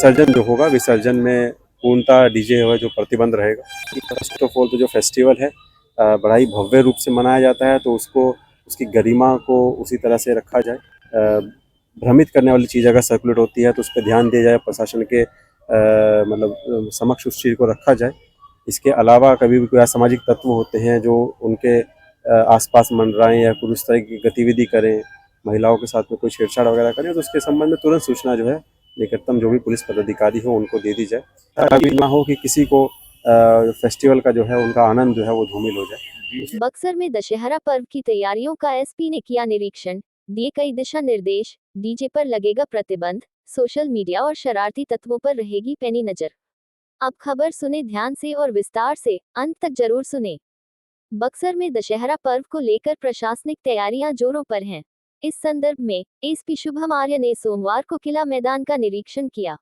विसर्जन जो होगा, विसर्जन में पूर्णतः डीजे है जो प्रतिबंध रहेगा। फर्स्ट ऑफ ऑल तो जो फेस्टिवल है बड़ा ही भव्य रूप से मनाया जाता है, तो उसको उसकी गरिमा को उसी तरह से रखा जाए। भ्रमित करने वाली चीज़ अगर सर्कुलेट होती है तो उस पर ध्यान दिया जाए, प्रशासन के मतलब समक्ष उस चीज़ को रखा जाए। इसके अलावा कभी भी कोई असामाजिक तत्व होते हैं जो उनके आसपास मंडराएं या कुछ इस तरह की गतिविधि करें, महिलाओं के साथ में कोई छेड़छाड़ वगैरह करें, तो उसके संबंध में तुरंत सूचना जो है निकटतम जो भी पुलिस पदाधिकारी हो उनको दे दी जाए। अभी ना हो कि किसी को फेस्टिवल का जो है उनका आनंद जो है वो धूमिल हो जाए। बक्सर में दशहरा पर्व की तैयारियों का एसपी ने किया निरीक्षण, दिए कई दिशा निर्देश। डीजे पर लगेगा प्रतिबंध, सोशल मीडिया और शरारती तत्वों पर रहेगी पैनी नजर। अब खबर सुने ध्यान से और विस्तार से, अंत तक जरूर सुने। बक्सर में दशहरा पर्व को लेकर प्रशासनिक तैयारियां जोरों पर हैं। इस संदर्भ में एसपी शुभम आर्य ने सोमवार को किला मैदान का निरीक्षण किया।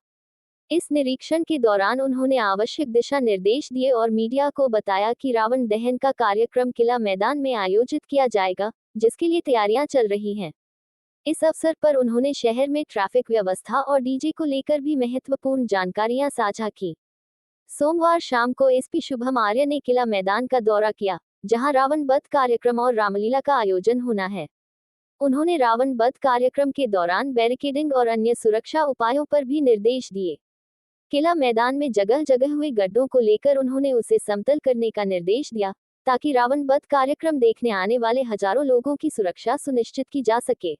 इस निरीक्षण के दौरान उन्होंने आवश्यक दिशा निर्देश दिए और मीडिया को बताया कि रावण दहन का कार्यक्रम किला मैदान में आयोजित किया जाएगा, जिसके लिए तैयारियां चल रही हैं। इस अवसर पर उन्होंने शहर में ट्रैफिक व्यवस्था और डीजे को लेकर भी महत्वपूर्ण जानकारियां साझा की। सोमवार शाम को एसपी शुभम आर्य ने किला मैदान का दौरा किया, जहां रावण वध कार्यक्रम और रामलीला का आयोजन होना है। उन्होंने रावण वध कार्यक्रम के दौरान बैरिकेडिंग और अन्य सुरक्षा उपायों पर भी निर्देश दिए। किला मैदान में जगह जगह हुए गड्ढों को लेकर उन्होंने उसे समतल करने का निर्देश दिया, ताकि रावण वध कार्यक्रम देखने आने वाले हजारों लोगों की सुरक्षा सुनिश्चित की जा सके।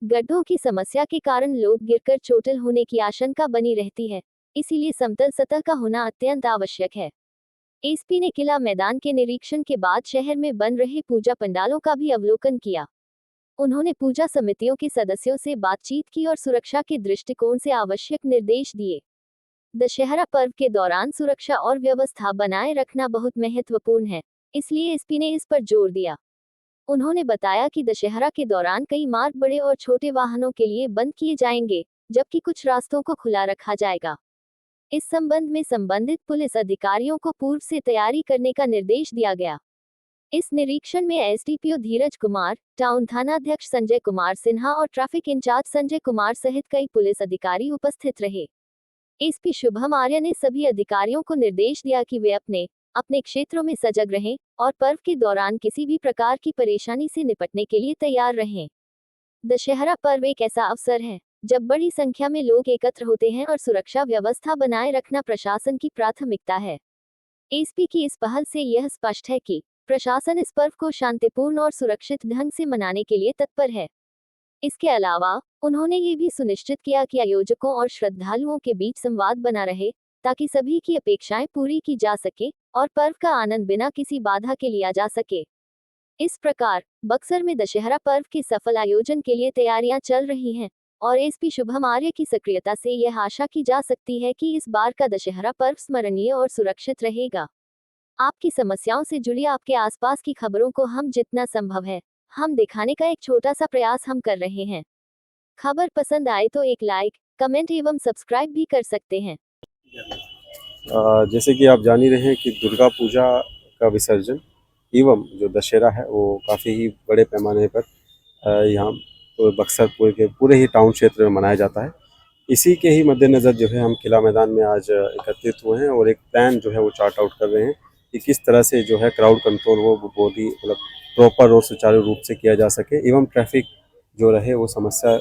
गड्ढों की समस्या के कारण लोग गिरकर चोटिल होने की आशंका बनी रहती है, इसीलिए समतल सतह का होना अत्यंत आवश्यक है। एसपी ने किला मैदान के निरीक्षण के बाद शहर में बन रहे पूजा पंडालों का भी अवलोकन किया। उन्होंने पूजा समितियों के सदस्यों से बातचीत की और सुरक्षा के दृष्टिकोण से आवश्यक निर्देश दिए। दशहरा पर्व के दौरान सुरक्षा और व्यवस्था बनाए रखना बहुत महत्वपूर्ण है, इसलिए एसपी ने इस पर जोर दिया। उन्होंने बताया कि दशहरा के दौरान कई मार्ग बड़े और छोटे वाहनों के लिए बंद किए जाएंगे, जबकि कुछ रास्तों को खुला रखा जाएगा। इस संबंध में संबंधित पुलिस अधिकारियों को पूर्व से तैयारी करने का निर्देश दिया गया। इस निरीक्षण में एसडीपीओ धीरज कुमार, टाउन थानाध्यक्ष संजय कुमार सिन्हा और ट्रैफिक इंचार्ज संजय कुमार सहित कई पुलिस अधिकारी उपस्थित रहे। एसपी शुभम आर्य ने सभी अधिकारियों को निर्देश दिया कि वे अपने अपने क्षेत्रों में सजग रहें और पर्व के दौरान किसी भी प्रकार की परेशानी से निपटने के लिए तैयार रहें। दशहरा पर्व एक ऐसा अवसर है जब बड़ी संख्या में लोग एकत्र होते हैं और सुरक्षा व्यवस्था बनाए रखना प्रशासन की प्राथमिकता है। एसपी की इस पहल से यह स्पष्ट है कि प्रशासन इस पर्व को शांतिपूर्ण और सुरक्षित ढंग से मनाने के लिए तत्पर है। इसके अलावा उन्होंने ये भी सुनिश्चित किया कि आयोजकों और श्रद्धालुओं के बीच संवाद बना रहे, ताकि सभी की अपेक्षाएं पूरी की जा सके और पर्व का आनंद बिना किसी बाधा के लिया जा सके। इस प्रकार बक्सर में दशहरा पर्व के सफल आयोजन के लिए तैयारियां चल रही हैं और एसपी शुभम आर्य की सक्रियता से यह आशा की जा सकती है कि इस बार का दशहरा पर्व स्मरणीय और सुरक्षित रहेगा। आपकी समस्याओं से जुड़ी आपके आसपास की खबरों को हम जितना संभव है हम दिखाने का एक छोटा सा प्रयास हम कर रहे हैं। खबर पसंद आए तो एक लाइक, कमेंट एवं सब्सक्राइब भी कर सकते हैं। जैसे कि आप जान ही रहे हैं कि दुर्गा पूजा का विसर्जन एवं जो दशहरा है वो काफ़ी ही बड़े पैमाने पर यहाँ तो बक्सर पूरे ही टाउन क्षेत्र में मनाया जाता है। इसी के ही मद्देनज़र जो है हम किला मैदान में आज एकत्रित हुए हैं और एक प्लान जो है वो चार्ट आउट कर रहे हैं कि किस तरह से जो है क्राउड कंट्रोल वो बहुत ही मतलब प्रॉपर और सुचारू रूप से किया जा सके एवं ट्रैफिक जो रहे वो समस्या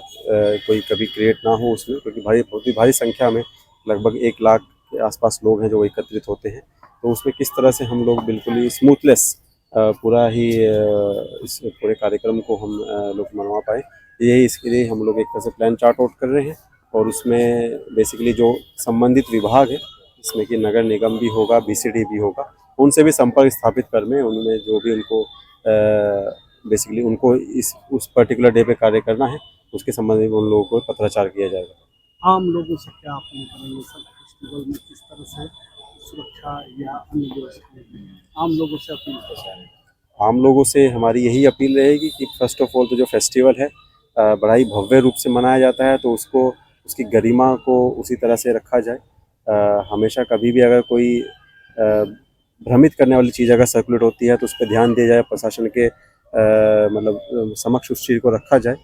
कोई कभी क्रिएट ना हो उसमें, क्योंकि बहुत ही भारी संख्या में लगभग 1 लाख के आसपास लोग हैं जो एकत्रित होते हैं। तो उसमें किस तरह से हम लोग बिल्कुल ही स्मूथलेस पूरा ही इस पूरे कार्यक्रम को हम लोग मनवा पाए, यही इसके लिए हम लोग एक तरह से प्लान चार्ट आउट कर रहे हैं। और उसमें बेसिकली जो संबंधित विभाग है जिसमें कि नगर निगम भी होगा, बीसीडी भी होगा, उनसे भी संपर्क स्थापित करने, उनमें जो भी उनको बेसिकली उनको इस उस पर्टिकुलर डे पे कार्य करना है उसके संबंध में उन लोगों को पत्राचार किया जाएगा। आम लोगों से क्या अपील करेंगे सर, फेस्टिवल में किस तरह से सुरक्षा या अन्य व्यवस्था आम लोगों से अपील कैसे है? आम लोगों से हमारी यही अपील रहेगी कि फर्स्ट ऑफ ऑल तो जो फेस्टिवल है बड़ा ही भव्य रूप से मनाया जाता है, तो उसको उसकी गरिमा को उसी तरह से रखा जाए। हमेशा कभी भी अगर कोई भ्रमित करने वाली चीज़ अगर सर्कुलेट होती है तो उस पर ध्यान दिया जाए, प्रशासन के मतलब समक्ष उस चीज़ को रखा जाए।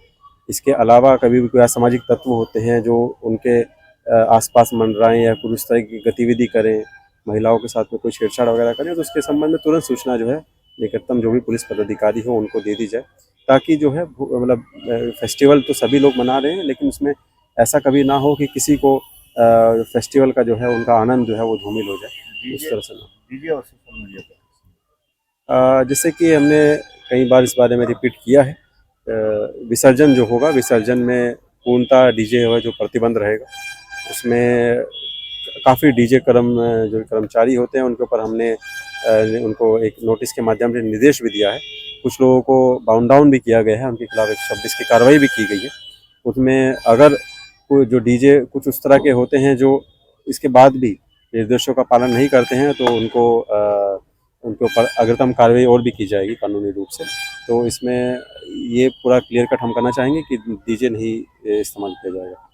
इसके अलावा कभी भी कोई असामाजिक तत्व होते हैं जो उनके आसपास मंडराएं या कुछ इस तरह की गतिविधि करें, महिलाओं के साथ में कोई छेड़छाड़ वगैरह करें, तो उसके संबंध में तुरंत सूचना जो है निकटतम जो भी पुलिस पदाधिकारी हो उनको दे दी जाए, ताकि जो है मतलब फेस्टिवल तो सभी लोग मना रहे हैं, लेकिन उसमें ऐसा कभी ना हो कि किसी को फेस्टिवल का जो है उनका आनंद जो है वो धूमिल हो जाए, उस तरह से ना। डीजे और सोशल मीडिया पर जैसे कि हमने कई बार इस बारे में रिपीट किया है, विसर्जन जो होगा, विसर्जन में पूर्णतः डीजे जो प्रतिबंध रहेगा। उसमें काफ़ी डीजे जो कर्मचारी होते हैं उनके ऊपर हमने उनको एक नोटिस के माध्यम से निर्देश भी दिया है। कुछ लोगों को बाउंड डाउन भी किया गया है, उनके खिलाफ 126 की कार्रवाई भी की गई है। उसमें अगर कोई जो डीजे कुछ उस तरह के होते हैं जो इसके बाद भी निर्देशों का पालन नहीं करते हैं, तो उनके ऊपर अग्रिम कार्रवाई और भी की जाएगी कानूनी रूप से। तो इसमें ये पूरा क्लियर कट हम करना चाहेंगे कि डीजे नहीं इस्तेमाल किया जाएगा।